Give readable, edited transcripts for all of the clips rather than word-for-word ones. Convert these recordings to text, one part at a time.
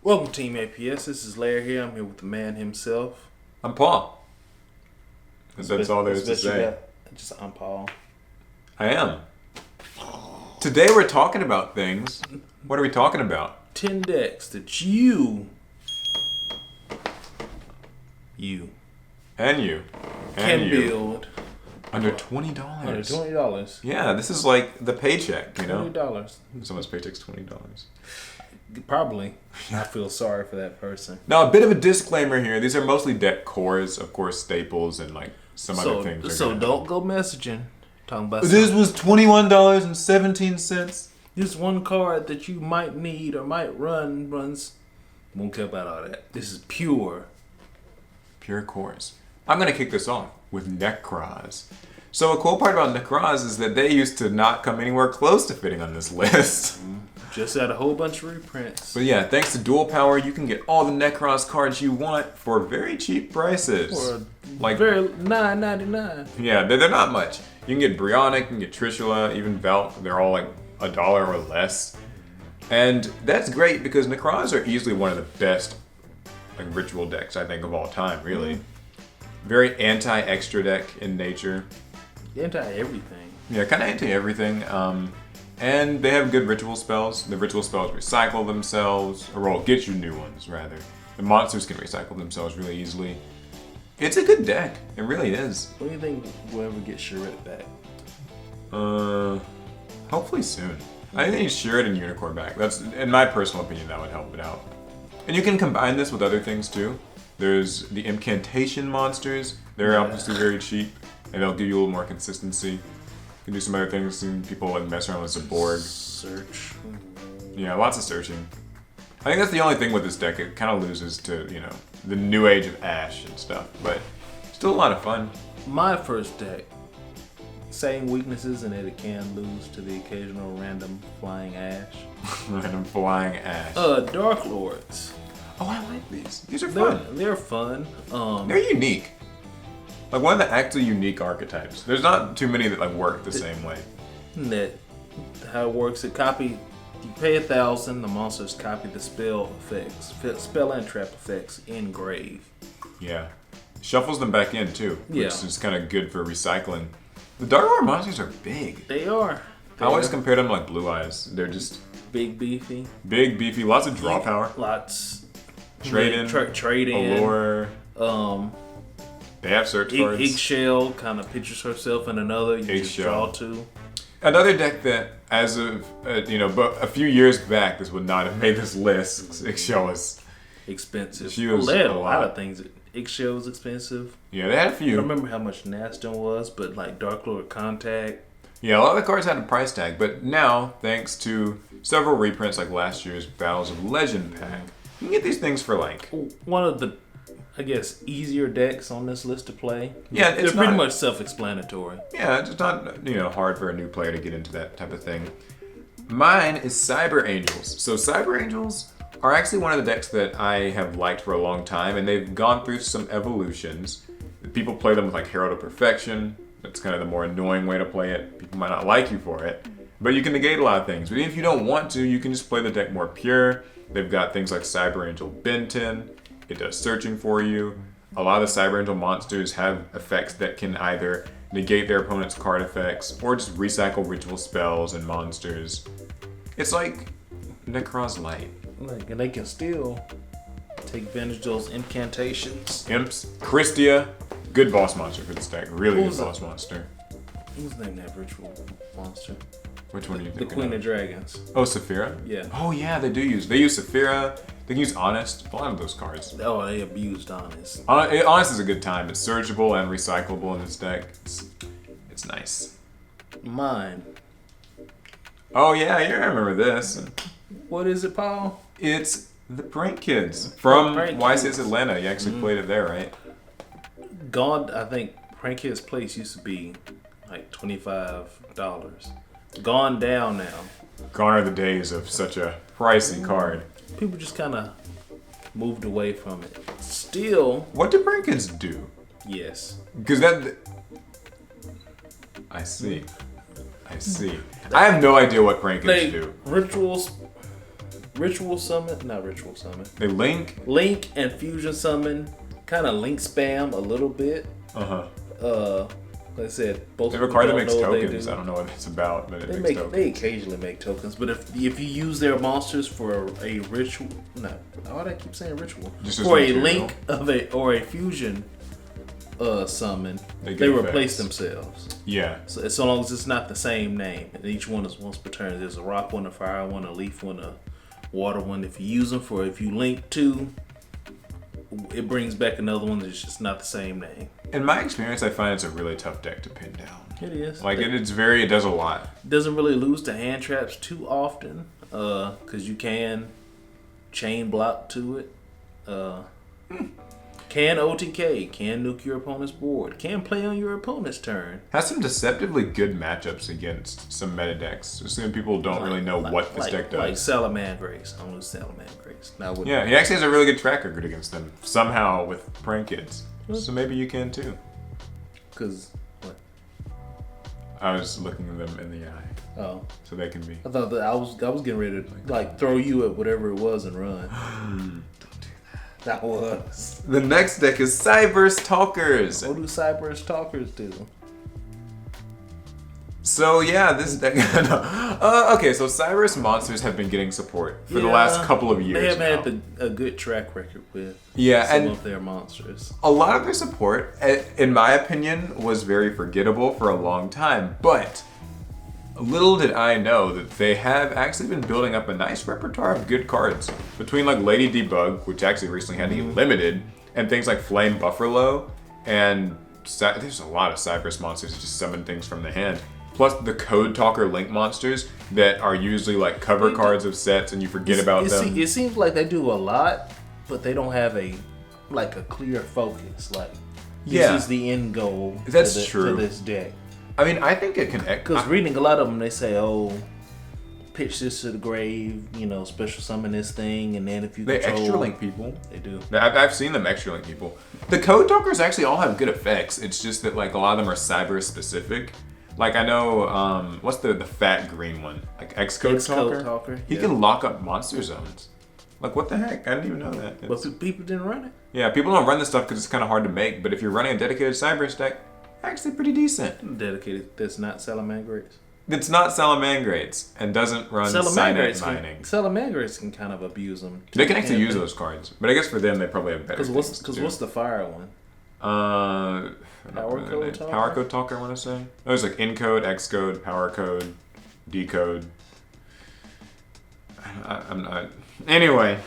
Welcome to Team APS. This is Larry here. I'm here with the man himself. I'm Paul. That's all there is to say. I'm Paul. I am. Today we're talking about things. What are we talking about? 10 decks that you can build under $20. Under $20. Yeah, this is like the paycheck, you know? $20. Someone's paycheck's $20. Probably. I feel sorry for that person. Now, a bit of a disclaimer here. These are mostly deck cores, of course, staples and like some other things. So don't go messaging. Talking about this was $21.17. This one card that you might need or might runs. Won't care about all that. This is pure cores. I'm going to kick this off with Nekroz. So a cool part about Nekroz is that they used to not come anywhere close to fitting on this list. Just had a whole bunch of reprints. But yeah, thanks to Dual Power, you can get all the Nekroz cards you want for very cheap prices. For like very $9.99. Yeah, they're not much. You can get Brionic, you can get Trishula, even Velt. They're all like $1 or less. And that's great because Nekroz are easily one of the best like ritual decks, I think, of all time, really. Very anti-extra deck in nature. Anti-everything. Yeah, kind of anti-everything. And they have good ritual spells. The ritual spells recycle themselves, or well, get you new ones, rather. The monsters can recycle themselves really easily. It's a good deck. It really is. What do you think we'll ever get Shred back? Hopefully soon. I think they need Shred and Unicorn back. That's, in my personal opinion, that would help it out. And you can combine this with other things, too. There's the Incantation monsters. They're obviously very cheap, and they'll give you a little more consistency. You can do some other things, and people like mess around with Zaborg. Search. Yeah, lots of searching. I think that's the only thing with this deck. It kind of loses to, you know, the new age of Ash and stuff, but still a lot of fun. My first deck, same weaknesses in that it can lose to the occasional random flying Ash. Random flying Ash. Darklords. Oh, I like these. These are fun. They're fun. They're unique. Like one of the actually unique archetypes. There's not too many that like work the same way. That how it works. You pay 1,000. The monsters copy the spell and trap effects in grave. Yeah, shuffles them back in too, which is kind of good for recycling. The Darklord monsters are big. They are. I always compare them to like Blue Eyes. They're just big, beefy. Big, beefy. Lots of draw power. Lots. Trade in. Allure. They have search cards. Eggshell kind of pictures herself in another. You just draw two. Another deck that, as of but a few years back, this would not have made this list. Eggshell was expensive. She was a lot of things. Eggshell was expensive. Yeah, they had a few. I don't remember how much Naston was, but like Darklord Contact. Yeah, a lot of the cards had a price tag, but now, thanks to several reprints like last year's Battles of Legend pack, you can get these things for like one of the, I guess, easier decks on this list to play. Yeah, they're pretty much self-explanatory. Yeah, it's not hard for a new player to get into that type of thing. Mine is Cyber Angels. So Cyber Angels are actually one of the decks that I have liked for a long time, and they've gone through some evolutions. People play them with like Herald of Perfection. That's kind of the more annoying way to play it. People might not like you for it, but you can negate a lot of things. But even if you don't want to, you can just play the deck more pure. They've got things like Cyber Angel Benton. It does searching for you. A lot of the Cyber Angel monsters have effects that can either negate their opponent's card effects or just recycle ritual spells and monsters. It's like Nekroz Light. And they can still take advantage of those incantations. Imps. Christia. Good boss monster for this deck. Really good boss monster. Who's named that ritual monster? Which one are you thinking? The Queen of Dragons. Oh, Saphira? Yeah. Oh yeah, they use Saphira. They can use Honest. A lot of those cards. Oh, they abused Honest. Honest is a good time. It's searchable and recyclable in this deck. It's nice. Mine. Oh yeah, I remember this. What is it, Paul? It's the Prankids from YCS Atlanta. You actually played it there, right? Gone. I think Prankid's place used to be like $25. Gone down now. Gone are the days of such a pricey card. People just kind of moved away from it. Still. What do Prankids do? Yes. Because I see. I have no idea what Prankids do. Rituals. ritual summon, not ritual summon. They link. Link and fusion summon, kind of link spam a little bit. Like I said, both they have a card that makes know tokens. I don't know what it's about, but it makes tokens. They occasionally make tokens, but if you use their monsters for a ritual, why do I keep saying ritual? Just for a link of a fusion summon, they replace themselves. Yeah. So as long as it's not the same name, and each one is once per turn. There's a rock one, a fire one, a leaf one, a water one. If you use them if you link two, it brings back another one that's just not the same name. In my experience, I find it's a really tough deck to pin down. It is. Like it does a lot. Doesn't really lose to hand traps too often, because you can chain block to it. Can OTK, can nuke your opponent's board, can play on your opponent's turn. Has some deceptively good matchups against some meta decks. Just when people don't really know what this deck does. Like Salamangrace. I don't lose Salamangrace. Yeah, he actually has a really good track record against them. Somehow with Prankids. So maybe you can too. Because what? I was looking them in the eye. Oh. So they can be. I thought that I was getting ready to throw you at whatever it was and run. That was. The next deck is Cyberse Talkers. What do Cyberse Talkers do? So yeah, this deck. Okay, so Cyberse monsters have been getting support for the last couple of years. They have had a good track record with some of their monsters. A lot of their support, in my opinion, was very forgettable for a long time. But little did I know that they have actually been building up a nice repertoire of good cards. Between like Lady Debug, which actually recently had to get limited, and things like Flame Buffalo, and there's a lot of Cyberse monsters that just summon things from the hand. Plus the Code Talker Link monsters that are usually like cover cards of sets and you forget about them. It seems like they do a lot, but they don't have a clear focus. Like, this is the end goal to this deck. I mean, I think it can... Because reading a lot of them, they say, pitch this to the grave, special summon this thing, and then if you They extra link people. They do. I've seen them extra link people. The Code Talkers actually all have good effects. It's just that like a lot of them are Cyber specific. Like I know, what's the fat green one? Like X-Code Talker? He can lock up monster zones. Like what the heck? I didn't even know that. But people didn't run it. Yeah, people don't run this stuff because it's kind of hard to make. But if you're running a dedicated Cyberse deck, actually pretty decent. Dedicated. That's not Salamangrace. It's not Salamangrace and doesn't run Cynet mining. Salamangrace can kind of abuse them. They can actually use those cards, but I guess for them they probably have better. Because what's the fire one? Power Code Talker, I want to say. Oh, it's like Encode, Xcode, Power Code, Decode. I'm not. Anyway,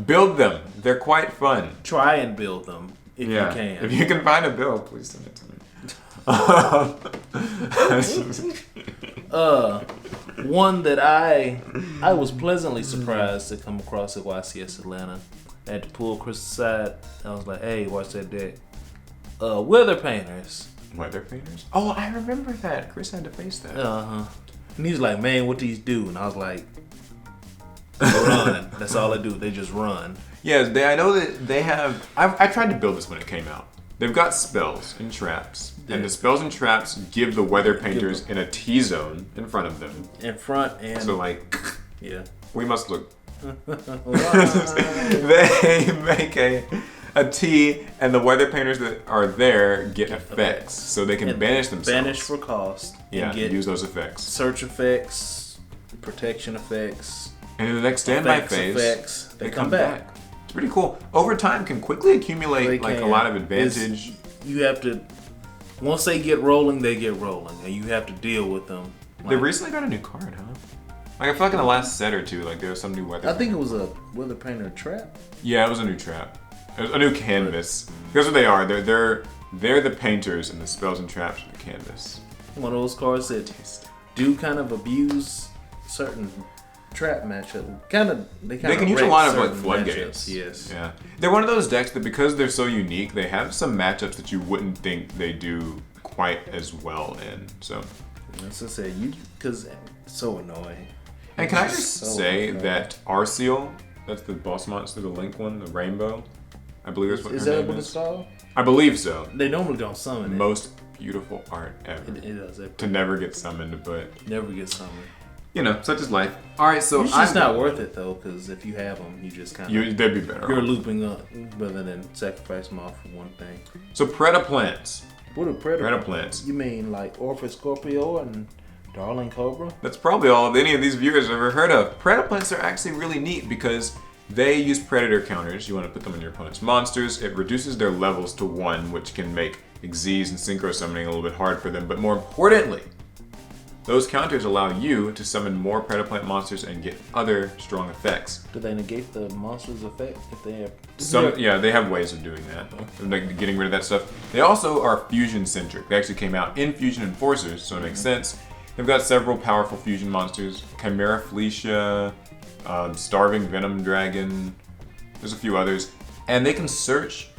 build them. They're quite fun. Try and build them if you can. If you can find a build, please send it to me. One that I was pleasantly surprised to come across at YCS Atlanta. I had to pull Chris aside. I was like, "Hey, watch that deck." Weather Painters. Weather Painters? Oh, I remember that. Chris had to face that. And he's like, "Man, what these do?" And I was like, "Run." That's all they do. They just run. Yeah, I know that they have. I tried to build this when it came out. They've got spells and traps, and the spells and traps give the Weather Painters in a T zone in front of them. In front and so like, we must look. They make a T, and the Weather Painters that are there get effects, so they can banish themselves. Banish for cost. Yeah, and use those effects. Search effects, protection effects. And in the next standby phase, they come back. It's pretty cool. Over time, can quickly accumulate a lot of advantage. You have to, once they get rolling, and you have to deal with them. They recently got a new card, huh? Like I feel like in the last set or two, like there was some new weather. I think it was a Weather Painter trap. Yeah, it was a new trap. It was a new canvas. Here's what they are. They're the painters, and the spells and traps are the canvas. One of those cards that do kind of abuse certain trap matchup. They can use a lot of like floodgates. Yes. Yeah. They're one of those decks that because they're so unique, they have some matchups that you wouldn't think they do quite as well in. So. As I said, because it's so annoying. And can I just say that Arceal, that's the boss monster, the Link one, the Rainbow. I believe that's what her name is. Is that what it's called? I believe so. They normally don't summon it. Most beautiful art ever. It does. To never get summoned, but... Never get summoned. You know, such is life. All right, so it's just not worth it though, because if you have them, you just kind of they'd be better. You're looping up rather than sacrifice them all for one thing. So Predaplants. What are Predaplants? You mean like Orpheus Scorpio and Darling Cobra? That's probably all any of these viewers have ever heard of. Predaplants are actually really neat because they use predator counters. You want to put them in your opponent's monsters. It reduces their levels to 1, which can make Xyz and Synchro summoning a little bit hard for them. But more importantly, those counters allow you to summon more Predaplant monsters and get other strong effects. Do they negate the monster's effect if they have? Yeah, they have ways of doing that, like getting rid of that stuff. They also are fusion centric. They actually came out in Fusion Enforcers, so it makes sense. They've got several powerful fusion monsters: Chimera Felicia, Starving Venom Dragon. There's a few others, and they can search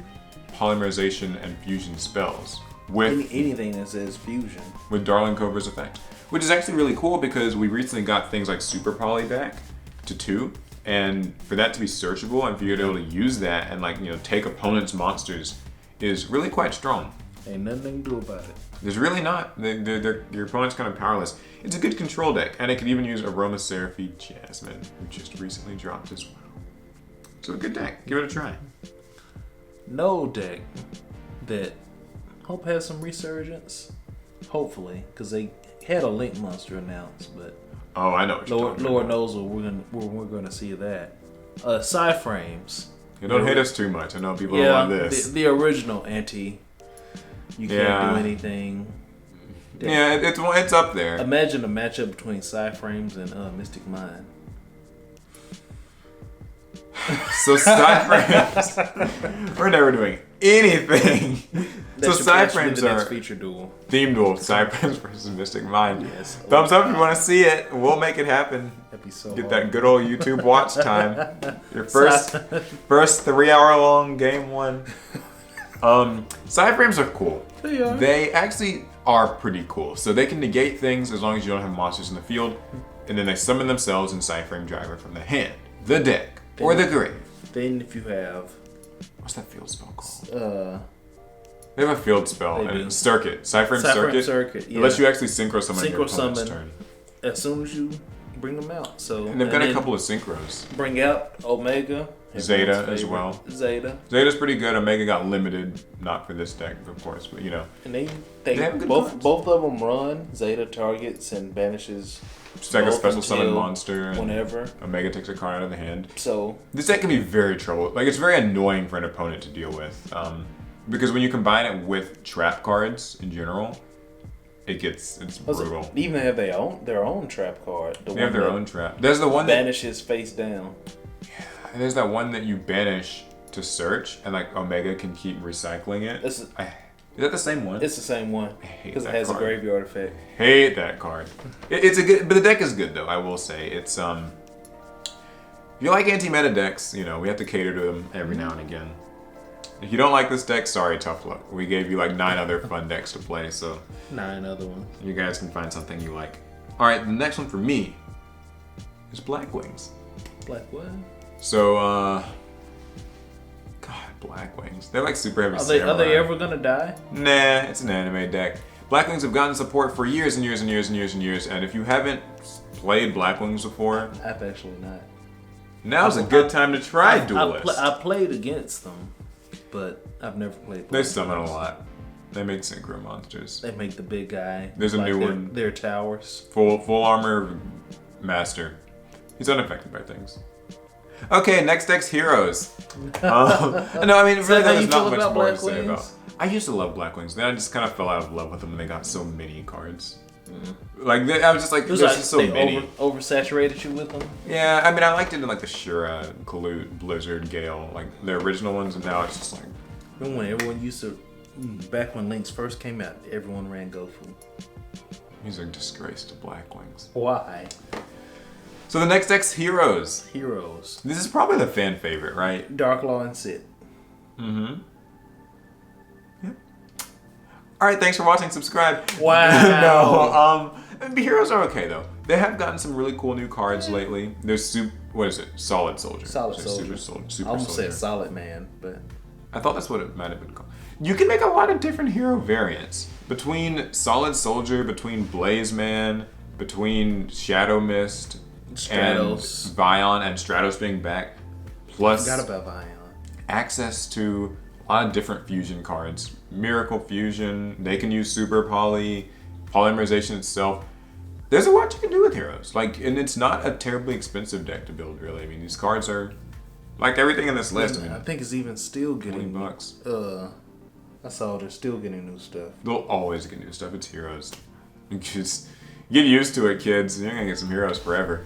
polymerization and fusion spells with anything that says fusion with Darling Cobra's effect. Which is actually really cool because we recently got things like Super Poly back to 2, and for that to be searchable and for you to be able to use that and take opponents' monsters is really quite strong. Ain't nothing they can do about it. There's really not. Your opponent's kind of powerless. It's a good control deck, and it can even use Aromaseraphine Jasmine, who just recently dropped as well. So a good deck. Give it a try. No deck that hope has some resurgence. Hopefully, because they had a Link monster announced, but oh, I know what you're talking Lord about. knows we're gonna see that. Psyframes. You don't hate us too much. I know people don't love this. The original anti. You can't do anything. Yeah, it's up there. Imagine a matchup between Psyframes and Mystic Mind. So Psyframes, we're never doing anything. So Psyframes are feature duel. Theme duel, Cyberse versus Mystic Mind. Yes. Thumbs up if you want to see it. We'll make it happen. That'd be so Get hard. that good old YouTube watch time. Your first 3-hour-long game 1. Cyframes are cool. They are. They actually are pretty cool. So they can negate things as long as you don't have monsters in the field, and then they summon themselves in Cyframe Driver from the hand, the deck, or the grave. Then if you have What's that field spell called? They have a field spell and it's Circuit. Cyframe Circuit. Yeah. Unless you actually synchro summon your opponent's summon turn. as soon as you bring them out. So And they've got a couple of synchros. Bring out Omega. Zeta as well. Zeta's pretty good. Omega got limited, not for this deck, of course, but And they have good both cards. both of them run. Zeta targets and banishes. Just like a both special summon until monster. And whenever. Omega takes a card out of the hand. So This deck can be very trouble. Like, it's very annoying for an opponent to deal with. Because when you combine it with trap cards in general, it's brutal. Even have their own trap card. They have their own trap. There's the one that banishes face down. And there's that one that you banish to search, and like Omega can keep recycling it. Is that the same one? It's the same one because it has a graveyard effect. Hate that card. It's a good, but the deck is good though. I will say it's If you like anti-meta decks, we have to cater to them every now and again. If you don't like this deck, sorry, tough luck. We gave you like 9 other fun decks to play, so 9 other ones. You guys can find something you like. All right, the next one for me is Blackwings. Black what? So, God, Blackwings. They're like super heavy samurai. Are they ever gonna die? Nah, it's an anime deck. Blackwings have gotten support for years and years and years and years and years, and if you haven't played Blackwings before, I've actually not. Now's a good time to try Duelist. I played against them, but I've never played. They summon a lot. They make synchro monsters. They make the big guy. There's a new one. Their towers. Full armor master. He's unaffected by things. Okay, next deck's Heroes. No, I mean, really, there's not much more to say about. I used to love Blackwings. Then I just kind of fell out of love with them when they got so many cards. Like, I was just like, there's just so many. Oversaturated you with them? Yeah, I mean, I liked it in like the Shura, Kalute, Blizzard, Gale, like the original ones, and now it's just like. Remember when everyone used to, back when Lynx first came out, everyone ran Gofu. He's a disgrace to Blackwings. Why? So the next deck's Heroes. Heroes. This is probably the fan favorite, right? Darklord and Sid. Mm-hmm. Yep. All right, thanks for watching. Subscribe. Wow. No, Heroes are okay though. They have gotten some really cool new cards lately. There's Solid Soldier. Solid Soldier. Super I almost Soldier. said Solid Man, but I thought that's what it might have been called. You can make a lot of different hero variants between Solid Soldier, between Blaze Man, between Shadow Mist Stratos. and Vion and Stratos being back, plus Forgot about Vion. access to a lot of different fusion cards. Miracle Fusion, they can use Super Poly, Polymerization itself. There's a lot you can do with heroes. Like, and it's not a terribly expensive deck to build, really. I mean, these cards are like everything in this list. I mean, I think it's even still getting $20. I saw they're still getting new stuff. They'll always get new stuff. It's heroes. You just get used to it, kids. You're gonna get some heroes forever.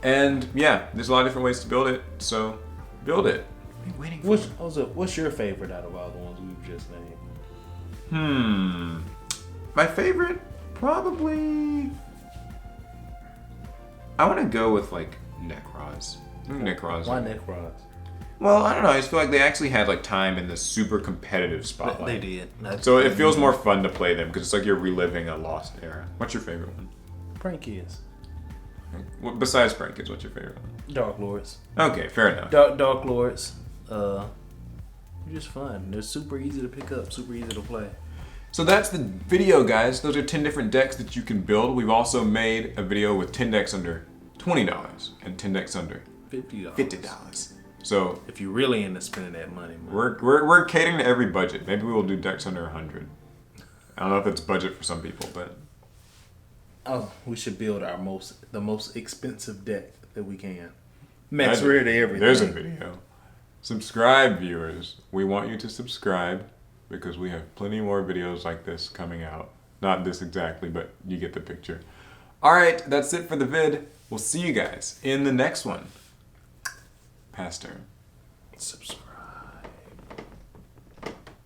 And yeah, there's a lot of different ways to build it. So build it. Waiting for What's your favorite out of all the ones we've just named? My favorite, probably. I want to go with like Nekroz. Nekroz. Why Nekroz? Well, I don't know. I just feel like they actually had like time in this super competitive spotlight. They did. So it feels more fun to play them because it's like you're reliving a lost era. What's your favorite one? Prankids. Well, besides Prankid, what's your favorite one? Darklords. Okay, fair enough. Darklords. They're just fun. They're super easy to pick up, super easy to play. So that's the video, guys. Those are 10 different decks that you can build. We've also made a video with 10 decks under $20 and 10 decks under $50. So if you're really into spending that money, we're catering to every budget. Maybe we will do decks under 100. I don't know if it's budget for some people, but we should build the most expensive deck that we can. Max rare to everything. There's a video. Subscribe, viewers. We want you to subscribe because we have plenty more videos like this coming out. Not this exactly, but you get the picture. All right, that's it for the vid. We'll see you guys in the next one. Pass turn. Subscribe.